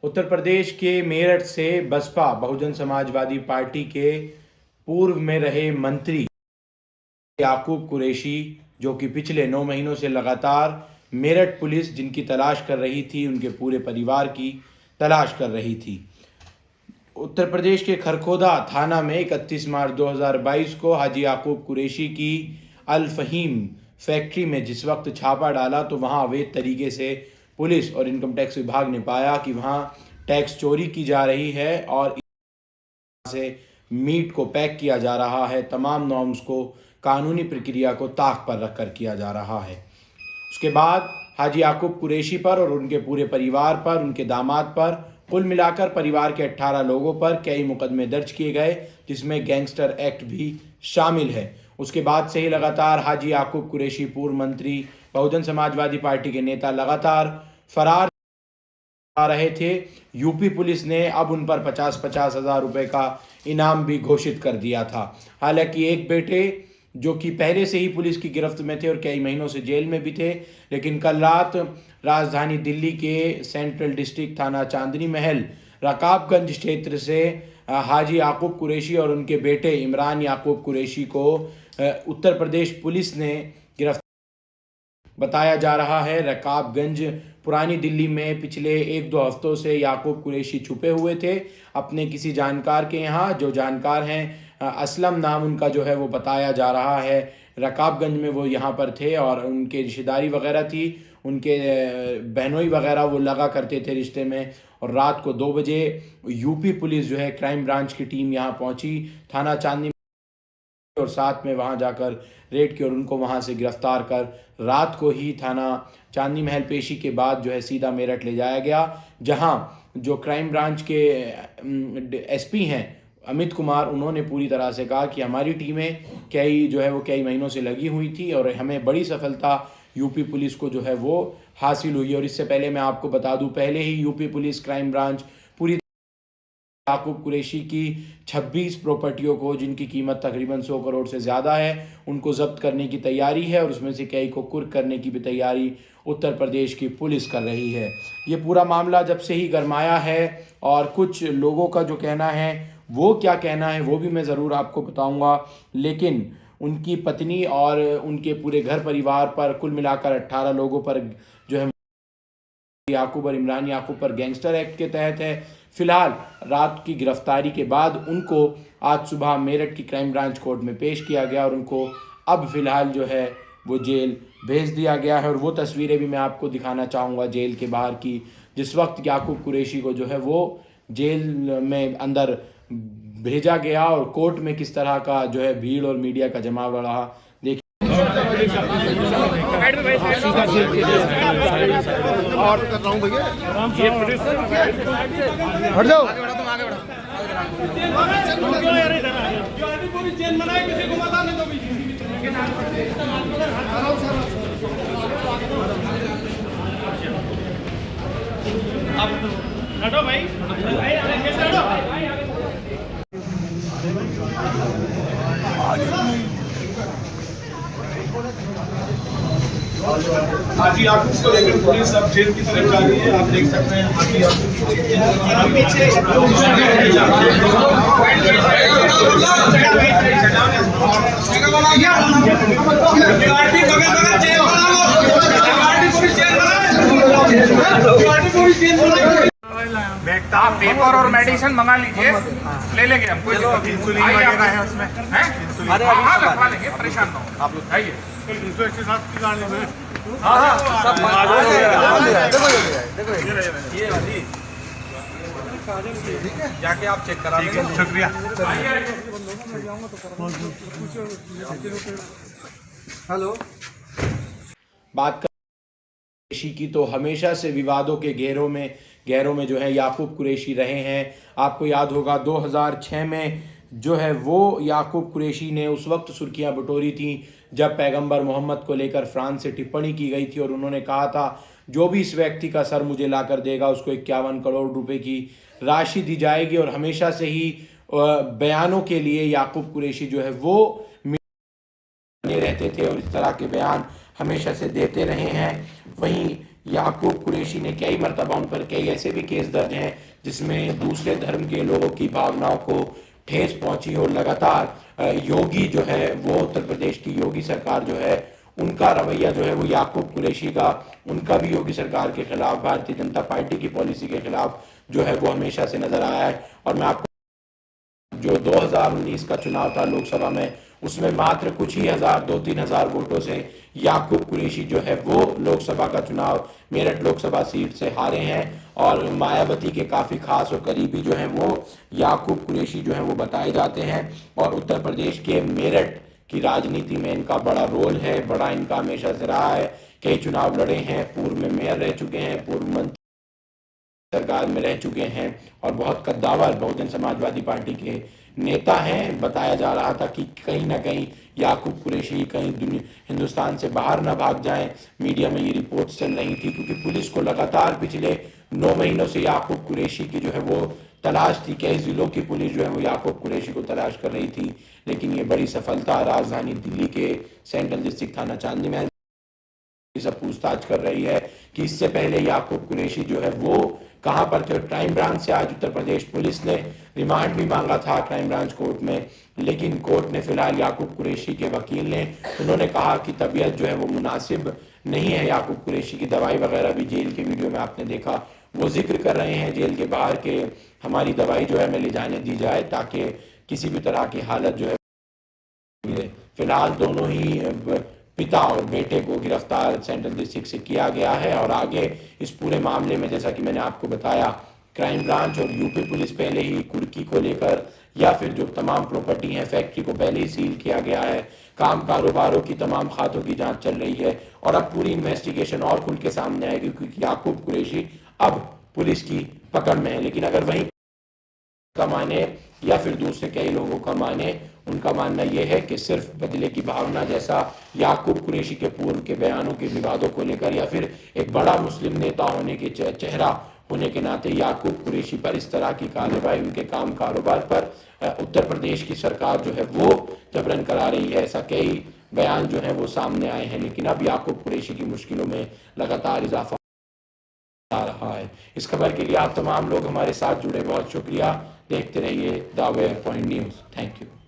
उत्तर प्रदेश के मेरठ से बसपा बहुजन समाजवादी पार्टी के पूर्व में रहे मंत्री याकूब कुरैशी, जो कि पिछले 9 महीनों से लगातार मेरठ पुलिस जिनकी तलाश कर रही थी, उनके पूरे परिवार की तलाश कर रही थी। उत्तर प्रदेश के खरखोदा थाना में 31 मार्च 2022 को हाजी याकूब कुरैशी की अल फहीम फैक्ट्री में जिस वक्त छापा डाला तो वहां अवैध तरीके से पुलिस और इनकम टैक्स विभाग ने पाया कि वहां टैक्स चोरी की जा रही है और से मीट को पैक किया जा रहा है। तमाम नॉर्म्स को, कानूनी प्रक्रिया को ताक पर रखकर किया जा रहा है। उसके बाद हाजी याकूब कुरैशी पर और उनके पूरे परिवार पर, उनके दामाद पर, कुल मिलाकर परिवार के 18 लोगों पर कई मुकदमे दर्ज किए गए, जिसमें गैंगस्टर एक्ट भी शामिल है। उसके बाद से ही लगातार हाजी याकूब कुरैशी, पूर्व मंत्री, बहुजन समाजवादी पार्टी के नेता, लगातार फरार आ रहे थे। यूपी पुलिस ने अब उन पर 50-50 हज़ार रुपए का इनाम भी घोषित कर दिया था। हालांकि एक बेटे जो कि पहले से ही पुलिस की गिरफ्त में थे और कई महीनों से जेल में भी थे, लेकिन कल रात राजधानी दिल्ली के सेंट्रल डिस्ट्रिक्ट थाना चांदनी महल रकाबगंज क्षेत्र से हाजी याकूब कुरैशी और उनके बेटे इमरान याकूब कुरैशी को उत्तर प्रदेश पुलिस ने गिरफ्तार बताया जा रहा है। रकाबगंज पुरानी दिल्ली में पिछले 1-2 हफ्तों से याकूब कुरैशी छुपे हुए थे अपने किसी जानकार के यहाँ, जो जानकार हैं असलम नाम उनका जो है वो बताया जा रहा है। रकाबगंज में वो यहाँ पर थे और उनके रिश्तेदारी वगैरह थी, उनके बहनोई वगैरह वो लगा करते थे रिश्ते में। और रात को 2 बजे यूपी पुलिस जो है, क्राइम ब्रांच की टीम यहाँ पहुंची थाना चांदनी और साथ में वहां जाकर रेड की और उनको वहां से गिरफ्तार कर रात को ही थाना चांदनी महल पेशी के बाद जो है सीधा मेरठ ले जाया गया, जहां जो क्राइम ब्रांच के एसपी हैं अमित कुमार, उन्होंने पूरी तरह से कहा कि हमारी टीमें कई महीनों से लगी हुई थी और हमें बड़ी सफलता यूपी पुलिस को जो है वो हासिल हुई। और इससे पहले मैं आपको बता दूं, पहले ही यूपी पुलिस क्राइम ब्रांच पूरी याकूब कुरैशी की 26 प्रॉपर्टियों को, जिनकी कीमत तकरीबन 100 करोड़ से ज़्यादा है, उनको जब्त करने की तैयारी है और उसमें से कई को कुर्क करने की भी तैयारी उत्तर प्रदेश की पुलिस कर रही है। ये पूरा मामला जब से ही गरमाया है और कुछ लोगों का जो कहना है, वो क्या कहना है वो भी मैं ज़रूर आपको बताऊंगा, लेकिन उनकी पत्नी और उनके पूरे घर परिवार पर, कुल मिलाकर 18 लोगों पर जो है याकूब और इमरान याकूब पर गैंगस्टर एक्ट के तहत है। फिलहाल रात की गिरफ्तारी के बाद उनको आज सुबह मेरठ की क्राइम ब्रांच कोर्ट में पेश किया गया और उनको अब फिलहाल जो है वो जेल भेज दिया गया है। और वो तस्वीरें भी मैं आपको दिखाना चाहूँगा जेल के बाहर की, जिस वक्त याकूब कुरैशी को जो है वो जेल में अंदर भेजा गया और कोर्ट में किस तरह का जो है भीड़ और मीडिया का जमावड़ा रहा। देखिए और कर रहा हूँ भैया, हट जाओ। हटो भाई, हाजी याकूब को लेकर पुलिस अब जेल की तरफ जा रही है। आप देख सकते हैं हाजी आप पेपर और मेडिसिन मंगा लीजिए, ले लेंगे हम। कोई इंसुलिन वगैरह है उसमें, हैं? हाँ लगवा लेंगे, परेशान ना हो आप लोग। आइए जाके आप चेक करा लीजिए। शुक्रिया। हेलो, बात कुरैशी की तो हमेशा से विवादों के गहरों में जो है याकूब कुरैशी रहे हैं। आपको याद होगा 2006 में जो है वो याकूब कुरैशी ने उस वक्त सुर्खियां बटोरी थी जब पैगंबर मोहम्मद को लेकर फ्रांस से टिप्पणी की गई थी और उन्होंने कहा था जो भी इस व्यक्ति का सर मुझे ला कर देगा उसको 51 करोड़ रुपए की राशि दी जाएगी। और हमेशा से ही बयानों के लिए याकूब कुरैशी जो है वो रहते थे और इस तरह के बयान हमेशा से देते रहे हैं। वहीं याकूब कुरैशी ने कई मरतबा उन पर कई ऐसे भी केस दर्ज हैं जिसमें दूसरे धर्म के लोगों की भावनाओं को ठेस पहुंची हो। लगातार योगी जो है वो उत्तर प्रदेश की योगी सरकार जो है उनका रवैया जो है वो याकूब कुरैशी का, उनका भी योगी सरकार के खिलाफ, भारतीय जनता पार्टी की पॉलिसी के खिलाफ जो है वो हमेशा से नजर आया है। और मैं आपको जो 2019 का चुनाव था लोकसभा में, उसमें मात्र कुछ ही हजार, 2-3 हजार वोटों से याकूब कुरैशी जो है वो लोकसभा का चुनाव मेरठ लोकसभा सीट से हारे हैं। और मायावती के काफी खास और करीबी जो है वो याकूब कुरैशी जो है वो बताए जाते हैं। और उत्तर प्रदेश के मेरठ की राजनीति में इनका बड़ा रोल है, बड़ा इनका हमेशा से रहा है। कई चुनाव लड़े हैं, पूर्व में मेयर रह चुके हैं, पूर्व मंत्री सरकार में रह चुके हैं और बहुत कद्दावर बहुजन समाजवादी पार्टी के नेता हैं। बताया जा रहा था कि कहीं ना कहीं याकूब कुरैशी कहीं हिंदुस्तान से बाहर ना भाग जाएं। मीडिया में ये रिपोर्ट चल रही थी क्योंकि पुलिस को लगातार पिछले 9 महीनों से याकूब कुरैशी की जो है वो तलाश थी। कई जिलों की पुलिस जो है वो याकूब कुरैशी को तलाश कर रही थी, लेकिन ये बड़ी सफलता राजधानी दिल्ली के सेंट्रल डिस्ट्रिक्ट थाना चांदनी में सब पूछताछ कर रही है कि इससे पहले याकूब कुरैशी जो है वो कहां पर थे। क्राइम ब्रांच से आज उत्तर प्रदेश पुलिस ने रिमांड भी मांगा था क्राइम ब्रांच कोर्ट में, लेकिन कोर्ट ने फिलहाल याकूब कुरैशी के वकील ने उन्होंने कहा कि तबीयत जो है वो मुनासिब नहीं है याकूब कुरैशी की। दवाई वगैरह भी जेल के वीडियो में आपने देखा वो जिक्र कर रहे हैं जेल के बाहर के हमारी दवाई जो है हमें ले जाने दी जाए ताकि किसी भी तरह की हालत जो है। फिलहाल दोनों ही पिता और बेटे को गिरफ्तार सेंट्रल डिस्ट्रिक्ट से किया गया है और आगे इस पूरे मामले में जैसा कि मैंने आपको बताया क्राइम ब्रांच और यूपी पुलिस पहले ही कुर्की को लेकर या फिर जो तमाम प्रॉपर्टी है फैक्ट्री को पहले ही सील किया गया है। काम कारोबारों की तमाम खातों की जांच चल रही है और अब पूरी इन्वेस्टिगेशन और खुल के सामने आएगी क्योंकि याकूब कुरैशी अब पुलिस की पकड़ में है। लेकिन अगर वहीं का माने या फिर दूसरे कई लोगों का माने, उनका मानना यह है कि सिर्फ बदले की भावना जैसा याकूब कुरैशी के पूर्व के बयानों के विवादों को लेकर या फिर एक बड़ा मुस्लिम नेता होने के चेहरा होने के नाते याकूब कुरैशी पर इस तरह की कार्रवाई उनके काम कारोबार पर उत्तर प्रदेश की सरकार जो है वो जबरन करा रही है। ऐसा कई बयान जो है वो सामने आए हैं, लेकिन अब याकूब कुरैशी की मुश्किलों में लगातार इजाफा आ रहा है। इस खबर के लिए आप तमाम लोग हमारे साथ जुड़े बहुत शुक्रिया। देखते रहिए the where point news. Thank you.